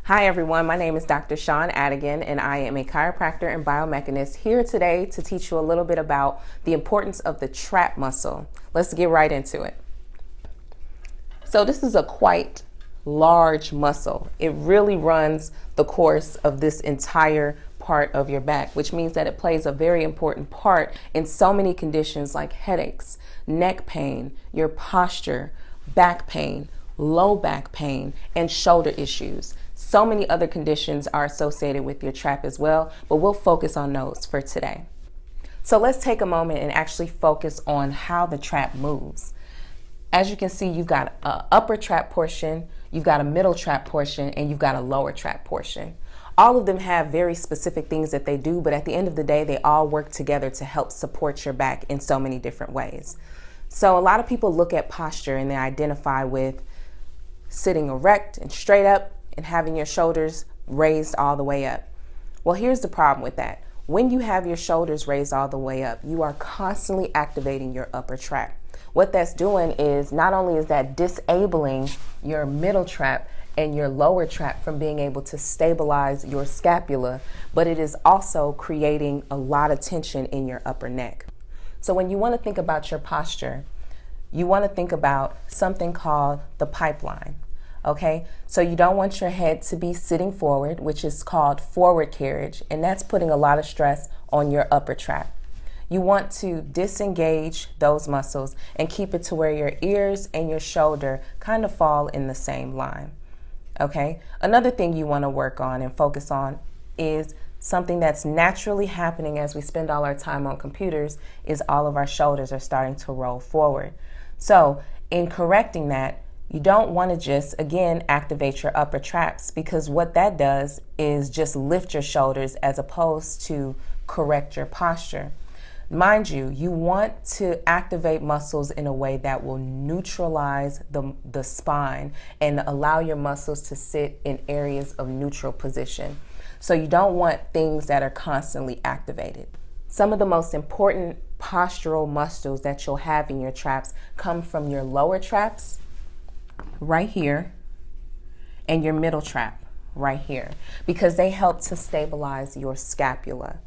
Hi everyone, my name is Dr. Seun Adigun and I am a chiropractor and biomechanist here today to teach you a little bit about the importance of the trap muscle. Let's get right into it. So this is a quite large muscle. It really runs the course of this entire part of your back, which means that it plays a very important part in so many conditions like headaches, neck pain, your posture, back pain, low back pain, and shoulder issues. So many other conditions are associated with your trap as well, but we'll focus on those for today. So let's take a moment and actually focus on how the trap moves. As you can see, you've got an upper trap portion, you've got a middle trap portion, and you've got a lower trap portion. All of them have very specific things that they do, but at the end of the day, they all work together to help support your back in so many different ways. So a lot of people look at posture and they identify with sitting erect and straight up and having your shoulders raised all the way up. Well, here's the problem with that. When you have your shoulders raised all the way up, you are constantly activating your upper trap. What that's doing is not only is that disabling your middle trap and your lower trap from being able to stabilize your scapula, but it is also creating a lot of tension in your upper neck. So when you want to think about your posture, you want to think about something called the pipeline. Okay, so you don't want your head to be sitting forward, which is called forward carriage, and that's putting a lot of stress on your upper trap. You want to disengage those muscles and keep it to where your ears and your shoulder kind of fall in the same line. Okay, another thing you want to work on and focus on is something that's naturally happening as we spend all our time on computers is all of our shoulders are starting to roll forward. So in correcting that, you don't want to just, again, activate your upper traps, because what that does is just lift your shoulders as opposed to correct your posture. Mind you, you want to activate muscles in a way that will neutralize the spine and allow your muscles to sit in areas of neutral position. So you don't want things that are constantly activated. Some of the most important postural muscles that you'll have in your traps come from your lower traps, right here, and your middle trap right here, because they help to stabilize your scapula.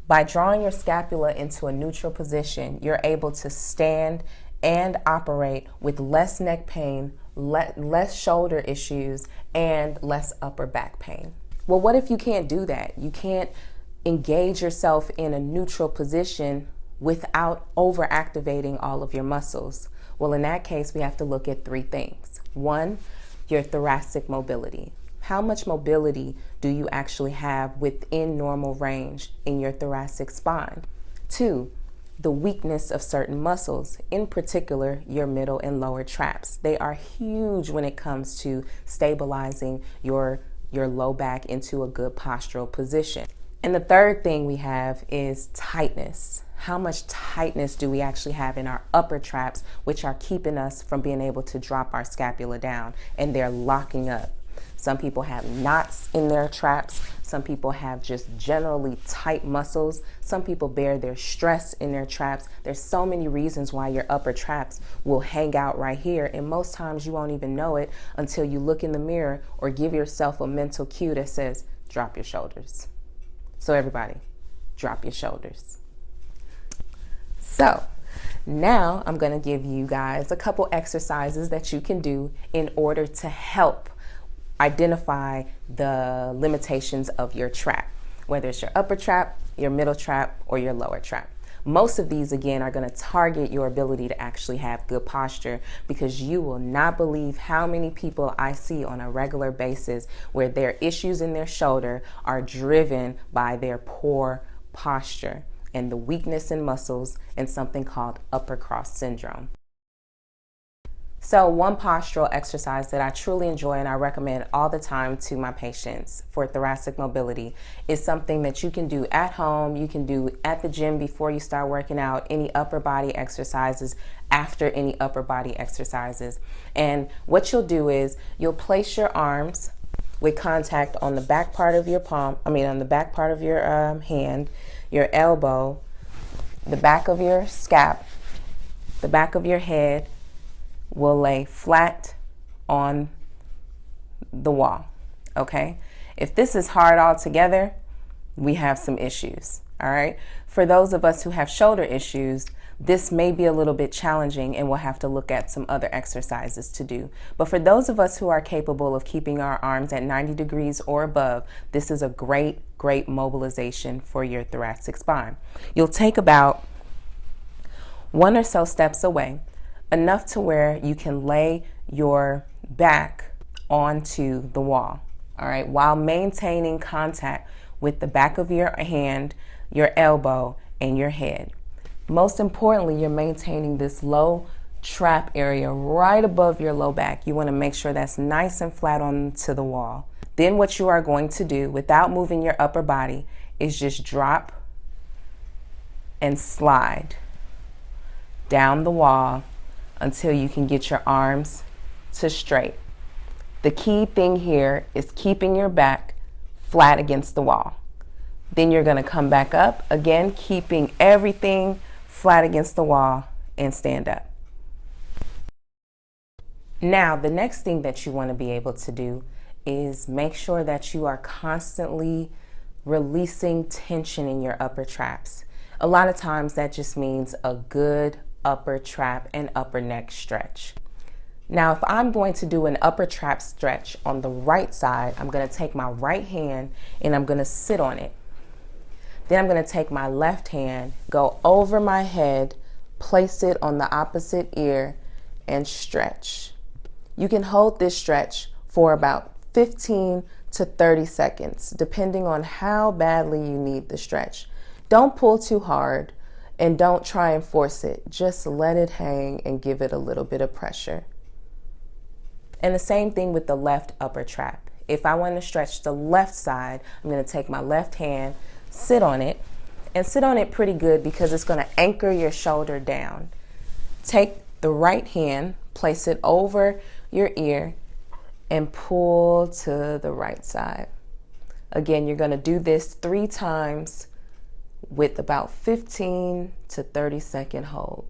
By drawing your scapula into a neutral position, you're able to stand and operate with less neck pain, less shoulder issues, and less upper back pain. Well, what if you can't do that? You can't engage yourself in a neutral position without overactivating all of your muscles. Well, in that case, we have to look at three things. One, your thoracic mobility. How much mobility do you actually have within normal range in your thoracic spine? Two, the weakness of certain muscles, in particular, your middle and lower traps. They are huge when it comes to stabilizing your low back into a good postural position. And the third thing we have is tightness. How much tightness do we actually have in our upper traps, which are keeping us from being able to drop our scapula down, and they're locking up. Some people have knots in their traps. Some people have just generally tight muscles. Some people bear their stress in their traps. There's so many reasons why your upper traps will hang out right here, and most times you won't even know it until you look in the mirror or give yourself a mental cue that says, drop your shoulders. So everybody, drop your shoulders. So now I'm going to give you guys a couple exercises that you can do in order to help identify the limitations of your trap, whether it's your upper trap, your middle trap, or your lower trap. Most of these, again, are going to target your ability to actually have good posture, because you will not believe how many people I see on a regular basis where their issues in their shoulder are driven by their poor posture and the weakness in muscles and something called upper cross syndrome. So one postural exercise that I truly enjoy and I recommend all the time to my patients for thoracic mobility is something that you can do at home, you can do at the gym before you start working out, any upper body exercises, after any upper body exercises. And what you'll do is you'll place your arms with contact on the back part of your on the back part of your hand, your elbow, the back of your scap, the back of your head will lay flat on the wall, okay? If this is hard altogether, we have some issues, all right? For those of us who have shoulder issues, this may be a little bit challenging and we'll have to look at some other exercises to do. But for those of us who are capable of keeping our arms at 90 degrees or above, this is a great mobilization for your thoracic spine. You'll take about 1 or so steps away, enough to where you can lay your back onto the wall, all right, while maintaining contact with the back of your hand, your elbow, and your head. Most importantly, you're maintaining this low trap area right above your low back. You want to make sure that's nice and flat onto the wall. Then what you are going to do without moving your upper body is just drop and slide down the wall until you can get your arms to straight. The key thing here is keeping your back flat against the wall. Then you're going to come back up, again, keeping everything flat against the wall, and stand up. Now, the next thing that you want to be able to do is make sure that you are constantly releasing tension in your upper traps. A lot of times that just means a good upper trap and upper neck stretch. Now, if I'm going to do an upper trap stretch on the right side, I'm going to take my right hand and I'm going to sit on it. Then I'm going to take my left hand, go over my head, place it on the opposite ear, and stretch. You can hold this stretch for about 15 to 30 seconds, depending on how badly you need the stretch. Don't pull too hard and don't try and force it. Just let it hang and give it a little bit of pressure. And the same thing with the left upper trap. If I want to stretch the left side, I'm going to take my left hand, sit on it, and sit on it pretty good because it's going to anchor your shoulder down. Take the right hand, place it over your ear, and pull to the right side. Again, you're going to do this 3 times with about 15 to 30 second hold.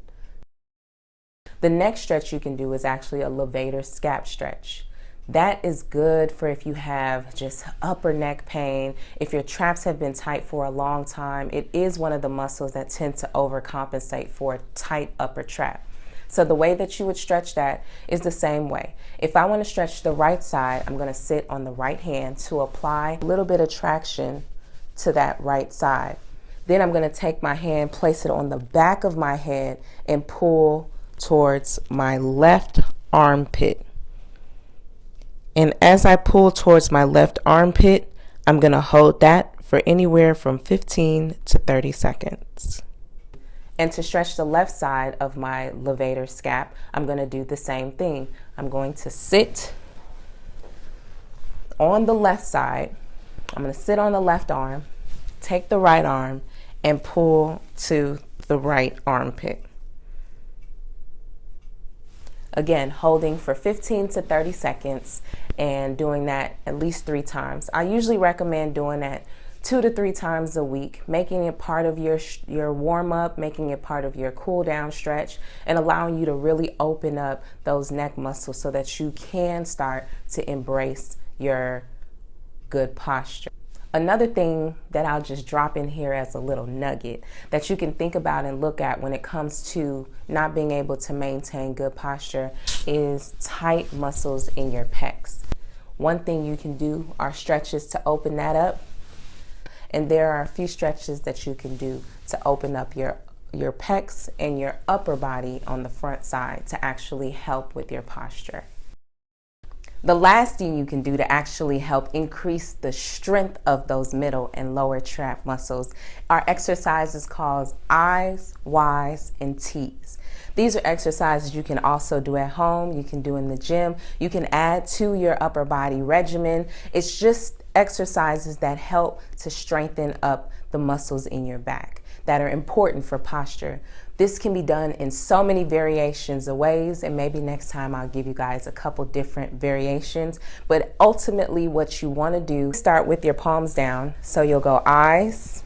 The next stretch you can do is actually a Levator Scap stretch. That is good for if you have just upper neck pain, if your traps have been tight for a long time. It is one of the muscles that tend to overcompensate for a tight upper trap. So the way that you would stretch that is the same way. If I want to stretch the right side, I'm going to sit on the right hand to apply a little bit of traction to that right side. Then I'm going to take my hand, place it on the back of my head, and pull towards my left armpit. And as I pull towards my left armpit, I'm going to hold that for anywhere from 15 to 30 seconds. And to stretch the left side of my Levator Scap, I'm going to do the same thing. I'm going to sit on the left side. I'm going to sit on the left arm, take the right arm, and pull to the right armpit. Again, holding for 15 to 30 seconds and doing that at least 3 times. I usually recommend doing that 2 to 3 times a week, making it part of your warm-up, making it part of your cool-down stretch, and allowing you to really open up those neck muscles so that you can start to embrace your good posture. Another thing that I'll just drop in here as a little nugget that you can think about and look at when it comes to not being able to maintain good posture is tight muscles in your pecs. One thing you can do are stretches to open that up. And there are a few stretches that you can do to open up your pecs and your upper body on the front side to actually help with your posture. The last thing you can do to actually help increase the strength of those middle and lower trap muscles are exercises called I's, Y's, and T's. These are exercises you can also do at home, you can do in the gym, you can add to your upper body regimen. It's just exercises that help to strengthen up the muscles in your back that are important for posture. This can be done in so many variations of ways, and maybe next time I'll give you guys a couple different variations. But ultimately what you want to do, start with your palms down. So you'll go I's,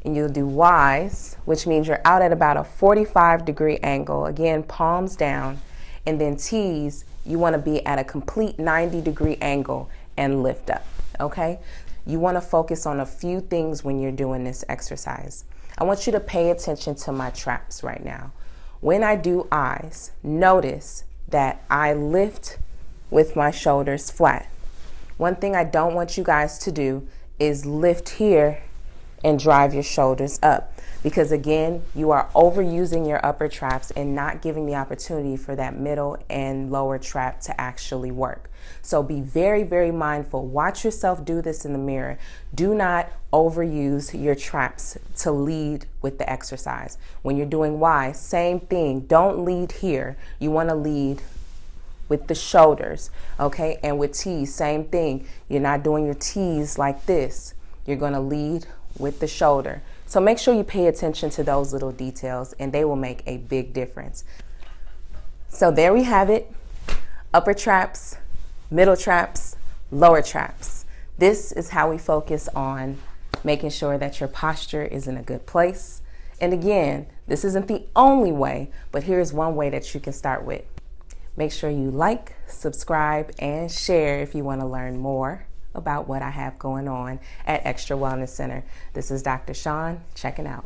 and you'll do Y's, which means you're out at about a 45-degree angle. Again, palms down, And then T's, you want to be at a complete 90-degree angle and lift up, okay? You want to focus on a few things when you're doing this exercise. I want you to pay attention to my traps right now. When I do eyes, notice that I lift with my shoulders flat. One thing I don't want you guys to do is lift here and drive your shoulders up, because again, you are overusing your upper traps and not giving the opportunity for that middle and lower trap to actually work. So be very, very mindful. Watch yourself do this in the mirror. Do not overuse your traps to lead with the exercise. When you're doing Y, same thing. Don't lead here. You want to lead with the shoulders, okay? And with T's, same thing. You're not doing your T's like this. You're going to lead with the shoulder. So make sure you pay attention to those little details, and they will make a big difference. So there we have it. Upper traps, middle traps, lower traps. This is how we focus on making sure that your posture is in a good place. And again, this isn't the only way, but here's one way that you can start with. Make sure you like, subscribe, and share if you want to learn more about what I have going on at Extra Wellness Center. This is Dr. Sean, checking out.